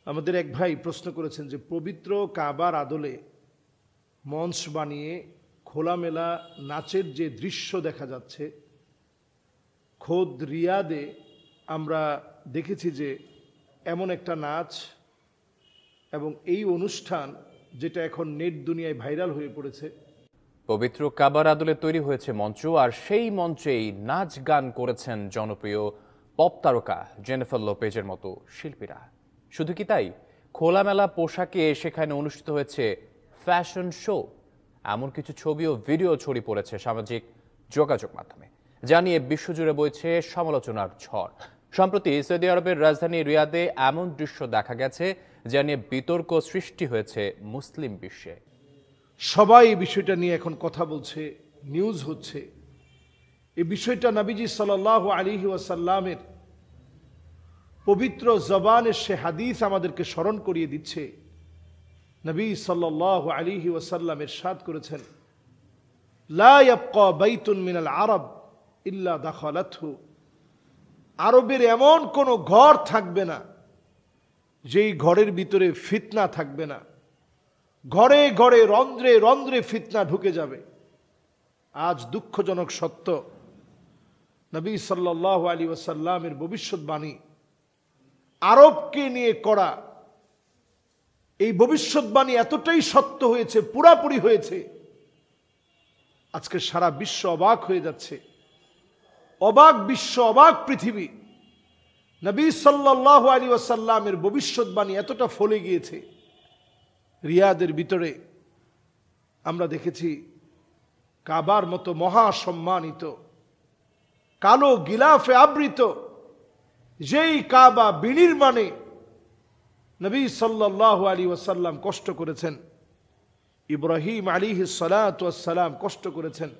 আমাদের এক ভাই প্রশ্ন করেছেন যে পবিত্র কাবার আদলে মঞ্চ বানিয়ে খোলামেলা নাচের যে দৃশ্য দেখা যাচ্ছে, খোদ রিয়াদে আমরা দেখেছি যে এমন একটা নাচ এবং এই অনুষ্ঠান যেটা এখন নেট দুনিয়ায় ভাইরাল হয়ে পড়েছে। পবিত্র কাবার আদলে তৈরি হয়েছে মঞ্চ, আর সেই মঞ্চেই নাচ গান করেছেন জনপ্রিয় পপ তারকা জেনিফার লোপেজের মতো শিল্পীরা। শুধু কি তাই, খোলামেলা পোশাকে সেখানে অনুষ্ঠিত হয়েছে ফ্যাশন শো। এমন কিছু ছবি ও ভিডিও ছড়িয়ে পড়েছে সামাজিক যোগাযোগ মাধ্যমে, যা নিয়ে বিশ্বজুড়ে বইছে সমালোচনার ঝড়। সম্প্রতি সৌদি আরবের রাজধানী রিয়াদে এমন দৃশ্য দেখা গেছে যা নিয়ে বিতর্ক সৃষ্টি হয়েছে মুসলিম বিশ্বে। সবাই এই বিষয়টা নিয়ে এখন কথা বলছে, নিউজ হচ্ছে। এই বিষয়টা নবীজি সাল্লাল্লাহু আলাইহি ওয়াসাল্লামের পবিত্র জবানের সে হাদিস আমাদেরকে স্মরণ করিয়ে দিচ্ছে। নবী সাল্লাল্লাহু আলাইহি ওয়াসাল্লাম ইরশাদ করেছেন, লা ইয়াবকা বাইতুন মিনাল আরব ইল্লা দাখালাতহু। আরবের এমন কোন ঘর থাকবে না যেই ঘরের ভিতরে ফিতনা থাকবে না। ঘরে ঘরে রন্ধ্রে রন্ধ্রে ফিতনা ঢুকে যাবে। আজ দুঃখজনক সত্য, নবী সাল্লাল্লাহু আলাইহি ওয়াসাল্লামের ভবিষ্যৎবাণী আরবকে নিয়ে করা এই ভবিষ্যৎবাণী এতটাই সত্য হয়েছে, পুরাপুরি হয়েছে, আজকে সারা বিশ্ব অবাক হয়ে যাচ্ছে। অবাক বিশ্ব, অবাক পৃথিবী। নবী সাল্লাল্লাহু আলাইহি ওয়াসাল্লামের ভবিষ্যৎবাণী এতটা ফলে গিয়েছে। রিয়াদের ভিতরে আমরা দেখেছি কাবার মতো মহা সম্মানিত কালো গিলাফে আবৃত যেই কাবা বিনির্মাণে নবী সাল্লাল্লাহু আলাইহি ওয়াসাল্লাম কষ্ট করেছেন, ইব্রাহিম আলাইহিস সালাতু ওয়াস সালাম কষ্ট করেছেন,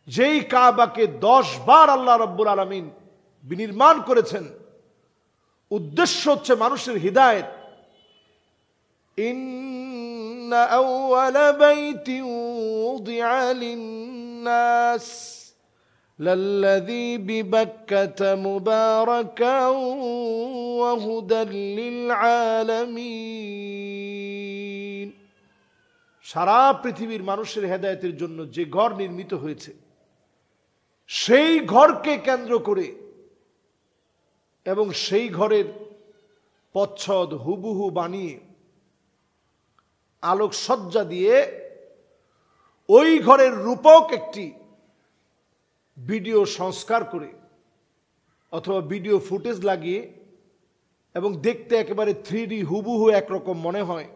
যেই কাবাকে 10 বার আল্লাহ রাব্বুল আলামিন বিনির্মাণ করেছেন, উদ্দেশ্য হচ্ছে মানুষের হিদায়াত। ইন্না আউওয়ালা বাইতিন উযিআ লিন-নাস লাল্লাযী বিবাক্কাতা মুবারাকান ওয়া হুদাল লিল-আলামিন। সারা পৃথিবীর মানুষের হেদায়েতের জন্য যে ঘর নির্মিত হয়েছে, সেই ঘরকে কেন্দ্র করে এবং সেই ঘরের পচ্ছদ হুবহু বানিয়ে আলোকসজ্জা দিয়ে ওই ঘরের রূপক একটি ভিডিও সংস্কার করে অথবা ভিডিও ফুটেজ লাগিয়ে এবং দেখতে একেবারে 3D হুবহু একরকম মনে হয়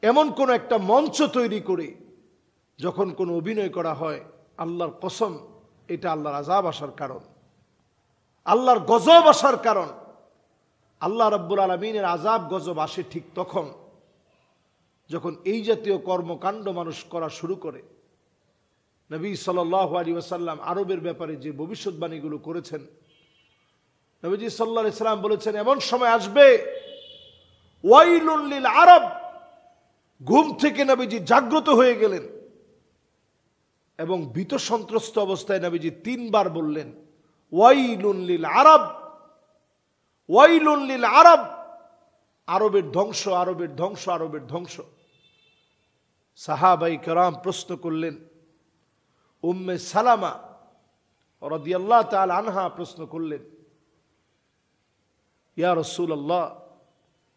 এমন কোন একটা মঞ্চ তৈরি করে যখন কোনো অভিনয় করা হয়, আল্লাহর কসম এটা আল্লাহর আযাব আসার কারণ, আল্লাহর গজব আসার কারণ। আল্লাহ রাব্বুল আলামিনের আযাব গজব আসে ঠিক তখন যখন এই জাতীয় কর্মকাণ্ড মানুষ করা শুরু করে। নবী সাল্লাল্লাহু আলাইহি ওয়াসাল্লাম আরবের ব্যাপারে যে ভবিষ্যৎবাণীগুলো করেছেন, নবীজি সাল্লাল্লাহু আলাইহি ওয়াসাল্লাম বলেছেন এমন সময় আসবে ওয়াইলুল লিল আরব। ঘুম থেকে নবীজি জাগ্রত হয়ে গেলেন এবং ভীত সন্ত্রস্ত অবস্থায় নবীজি 3 বার বললেন, ওয়াইলুল লিল আরব, ওয়াইলুল লিল আরব। আরবের ধ্বংস, আরবের ধ্বংস, আরবের ধ্বংস। সাহাবাই কেরাম প্রশ্ন করলেন, উম্মে সালামা রাদিয়াল্লাহু তাআলা আনহা প্রশ্ন করলেন, ইয়া রাসূলুল্লাহ,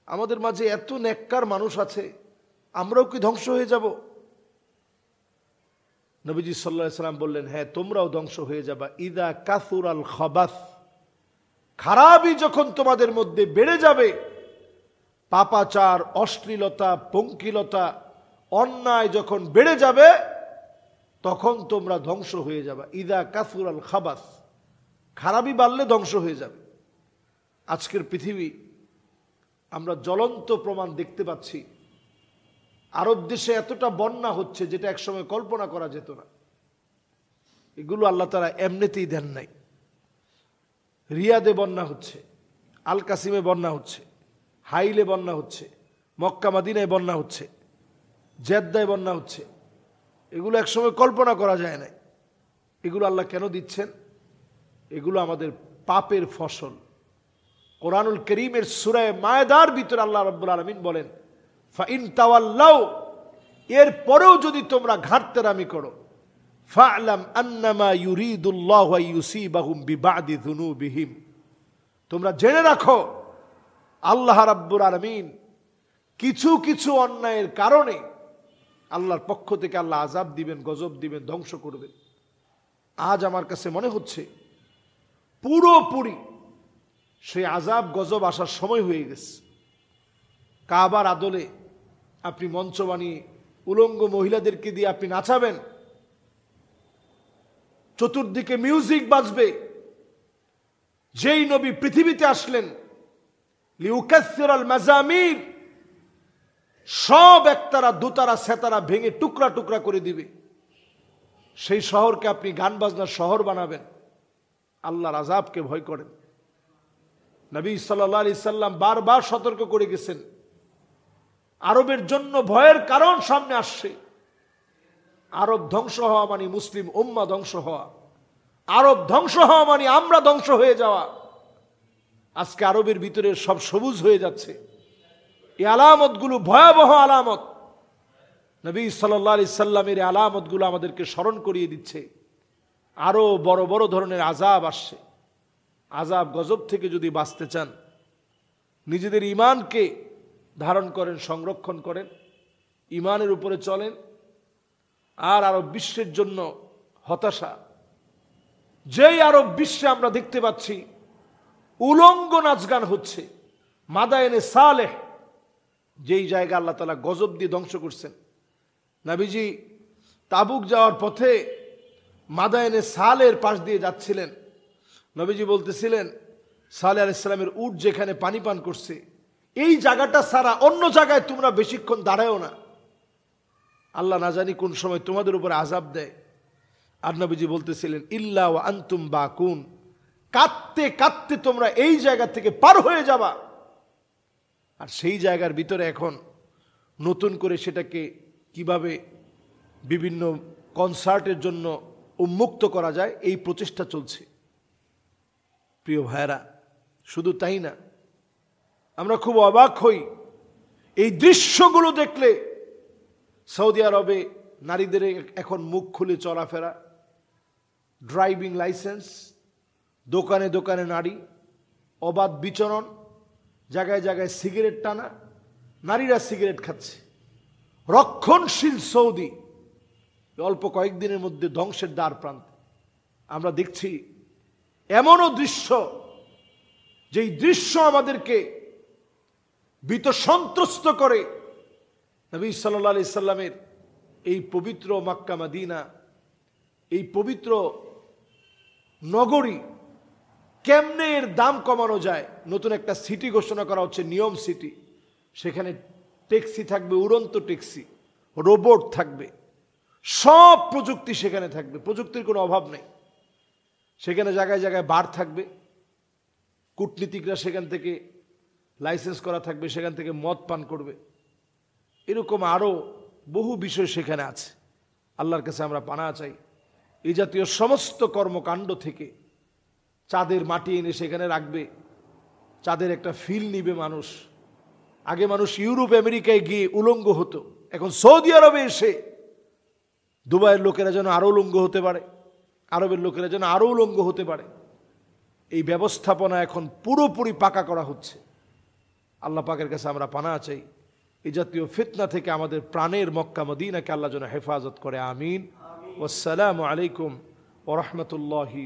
আমাদের মাঝে এত নেককার মানুষ আছে, আমরাও কি ধ্বংস হয়ে যাব? নবীজি সাল্লাল্লাহু আলাইহি সাল্লাম বললেন, হ্যাঁ, তোমরাও ধ্বংস হয়ে যাবা। ইদা কাসুরাল খাবাস, খারাপই যখন তোমাদের মধ্যে বেড়ে যাবে, পাপাচার, অশ্লীলতা, পঙ্কিলতা, অন্যায় যখন বেড়ে যাবে, তখন তোমরা ধ্বংস হয়ে যাবে। ইদা কাসুরাল খাবাস, খারাপই বাড়লে ধ্বংস হয়ে যাবে। আজকের পৃথিবী আমরা জ্বলন্ত প্রমাণ দেখতে পাচ্ছি। আরব দেশে এতটা বন্যা হচ্ছে যেটা একসময় কল্পনা করা যেত না। এগুলো আল্লাহ তাআলা এমনিতেই দেন নাই। রিয়াদে বন্যা হচ্ছে, আল কাসিমে বন্যা হচ্ছে, হাইলে বন্যা হচ্ছে, মক্কা মদিনায় বন্যা হচ্ছে, জেদ্দায় বন্যা হচ্ছে। এগুলো একসময় কল্পনা করা যায় না। এগুলো আল্লাহ কেন দিচ্ছেন? এগুলো আমাদের পাপের ফসল। কোরআনুল কারীমের সূরা মায়েদার ভিতরে আল্লাহ রাব্বুল আলামিন বলেন, ফাইন তাওয়াল্লাউ, এর পরেও যদি তোমরা ঘাটতেরামি করো, ফা'লাম আন্নামা ইউরিদুল্লাহু আইয়ুসিবাহুম বিবাদি যুনুবিহিম, তোমরা জেনে রাখো আল্লাহ রাব্বুল আলামিন কিছু কিছু অন্যায়ের কারণে আল্লাহর পক্ষ থেকে আল্লাহ আযাব দিবেন, গজব দিবেন, ধ্বংস করবেন। আজ আমার কাছে মনে হচ্ছে পুরোপুরি সেই আযাব গজব আসার সময় হয়ে গেছে। কাবার আদলে আপনি মঞ্চ বানিয়ে উলঙ্গ মহিলাদেরকে দিয়ে আপনি নাচাবেন, চতুর্দিকে মিউজিক বাজবে। যেই নবী পৃথিবীতে আসলেন লিউকাসসিরাল মাজামির, সব একতারা দুতারা সেতারা ভেঙে টুকরা টুকরা করে দিবে, সেই শহরকে আপনি গান বাজনার শহর বানাবেন। আল্লাহর আযাবকে ভয় করেন। নবী সাল্লাল্লাহু আলাইহি সাল্লাম বারবার সতর্ক করে গেছেন, আরবের জন্য ভয়ের কারণ সামনে আসছে। আরব ধ্বংস হওয়া মানে মুসলিম উম্মাহ ধ্বংস হওয়া, আরব ধ্বংস হওয়া মানে আমরা ধ্বংস হয়ে যাওয়া। আজকে আরবের ভিতরে সব সবুজ হয়ে যাচ্ছে। এই আলামতগুলো ভয়াবহ আলামত। নবী সাল্লাল্লাহু আলাইহি সাল্লামের এই আলামতগুলো আমাদেরকে স্মরণ করিয়ে দিচ্ছে আরো বড় বড় ধরনের আযাব আসছে। আযাব গজব থেকে যদি বাঁচতে চান, নিজেদের ঈমানকে ধারণ করেন, সংরক্ষণ করেন, ঈমানের উপরে চলেন। আর আরব বিশ্বের জন্য হতাশা, যেই আরব বিশ্বে আমরা দেখতে পাচ্ছি উলঙ্গ নাচ গান হচ্ছে। মাদায়েনে সালেহ, যেই জায়গা আল্লাহ তাআলা গজব দিয়ে ধ্বংস করছেন। নবীজি তাবুক যাওয়ার পথে মাদায়েনে সালের পাশ দিয়ে যাচ্ছিলেন। নবীজি বলতেছিলেন, সালেহ আলাইহিস সালামের উট যেখানে পানি পান করছে, এই জায়গাটা ছাড়া অন্য জায়গায় তোমরা বেশিক্ষণ দাঁড়ায়ও না, আল্লাহ না জানি কোন সময় তোমাদের উপরে আযাব দেয়। আর নবীজি বলতেছিলেন, ইল্লা ওয়া আনতুম বাকুন, কাঁদতে কাঁদতে তোমরা এই জায়গা থেকে পার হয়ে যাবা। আর সেই জায়গার ভিতরে এখন নতুন করে সেটাকে কিভাবে বিভিন্ন কনসার্টের জন্য উন্মুক্ত করা যায়, এই প্রচেষ্টা চলছে। প্রিয় ভাইরা, শুধু তাই না, আমরা খুব অবাক হই এই দৃশ্যগুলো দেখলে। সৌদি আরবে নারীদের এখন মুখ খুলে চলাফেরা, ড্রাইভিং লাইসেন্স, দোকানে দোকানে নারী, অবাধ বিচরণ, জায়গায় জায়গায় সিগারেট টানা, নারীরা সিগারেট খাচ্ছে। রক্ষণশীল সৌদি অল্প কয়েকদিনের মধ্যে ধ্বংসের দ্বার প্রান্তে। আমরা দেখছি এমনও দৃশ্য, যেই দৃশ্য আমাদেরকে ভীত সন্ত্রস্ত করে। নবী সাল্লাল্লাহু আলাইহি সাল্লামের এই পবিত্র মক্কা মদিনা, এই পবিত্র নগরী, কেমনে এর দাম কমানো যায়। নতুন একটা সিটি ঘোষণা করা হচ্ছে, নিয়ম সিটি। সেখানে ট্যাক্সি থাকবে, উড়ন্ত ট্যাক্সি, রোবট থাকবে, সব প্রযুক্তি সেখানে থাকবে, প্রযুক্তির কোনো অভাব নেই। সেখানে জায়গায় জায়গায় বার থাকবে, কূটনীতিকরা সেখান থেকে লাইসেন্স করা থাকবে, সেখান থেকে মদ পান করবে। এরকম আরও বহু বিষয় সেখানে আছে। আল্লাহর কাছে আমরা পানাহ চাই এই জাতীয় সমস্ত কর্মকাণ্ড থেকে। চাঁদের মাটি এনে সেখানে রাখবে, চাঁদের একটা ফিল নিবে মানুষ। আগে মানুষ ইউরোপ আমেরিকায় গিয়ে উলঙ্গ হতো, এখন সৌদি আরবে এসে দুবাইয়ের লোকেরা যেন আরও উলঙ্গ হতে পারে, আরবের লোকেরা যেন আরও উলঙ্গ হতে পারে। এই ব্যবস্থাপনা এখন পুরোপুরি পাকা করা হচ্ছে। আল্লাহ পাকের কাছে আমরা পানাহ চাই এই জাতীয় ফিতনা থেকে আমাদের প্রাণের মক্কা মদিনাকে আল্লাহ যেন হেফাজত করে। আমিন। ওয়াসসালামু আলাইকুম ওয়া রাহমাতুল্লাহি।